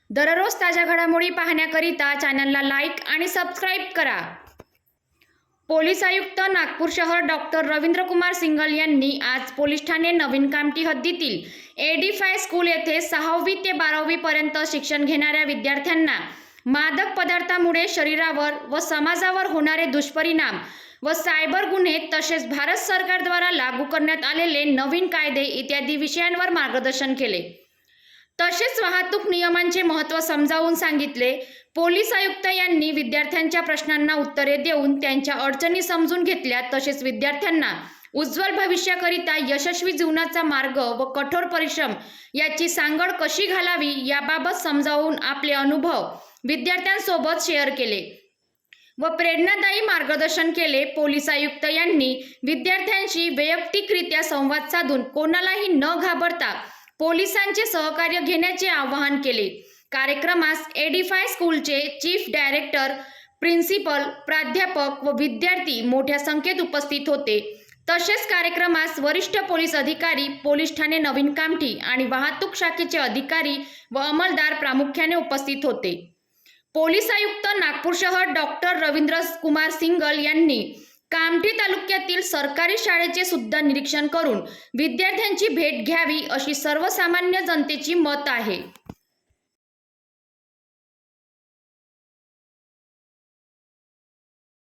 दररोज ताज्या घडामोडी पाहण्याकरिता चॅनलला लाईक आणि सबस्क्राईब करा। पोलीस आयुक्त नागपूर शहर डॉक्टर रवींद्रकुमार सिंघल यांनी आज पोलीस ठाणे नवीन कामठी हद्दीतील AD5 स्कूल येथे 6वी ते 12वी पर्यंत शिक्षण घेणाऱ्या विद्यार्थ्यांना मादक पदार्थामुळे शरीरावर व समाजावर होणारे दुष्परिणाम व सायबर गुन्हे तसेच भारत सरकारद्वारा लागू करण्यात आलेले नवीन कायदे इत्यादी विषयांवर मार्गदर्शन केले। तसेच वाहतूक नियमांचे महत्त्व समजावून सांगितले। पोलीस आयुक्त यांनी विद्यार्थ्यांच्या प्रश्नांना उत्तरे देऊन त्यांच्या अडचणी समजून घेतल्या। तसेच विद्यार्थ्यांना उज्ज्वल भविष्याकरिता यशस्वी जीवनाचा मार्ग व कठोर परिश्रम याची सांगड कशी घालावी याबाबत समजावून आपले अनुभव विद्यार्थ्यांसोबत शेअर केले व प्रेरणादायी मार्गदर्शन केले। पोलीस आयुक्त यांनी विद्यार्थ्यांशी वैयक्तिकरित्या संवाद साधून कोणालाही न घाबरता पोलिसांचे सहकार्य घेण्याचे आवाहन केले। कार्यक्रमास AD5 स्कूलचे चीफ डायरेक्टर, प्रिन्सिपल, प्राध्यापक व विद्यार्थी मोठ्या संख्येत उपस्थित होते। तसेच कार्यक्रमास वरिष्ठ पोलीस अधिकारी, पोलीस ठाणे नवीन कामठी आणि वाहतूक शाखेचे अधिकारी व अंमलदार प्रामुख्याने उपस्थित होते। पोलीस आयुक्त नागपूर शहर डॉक्टर रवींद्र कुमार सिंघल यांनी कामठी तालुक्यातील सरकारी शाळेचे सुद्धा निरीक्षण करून विद्यार्थ्यांची भेट घ्यावी अशी सर्वसामान्य जनतेची मत आहे।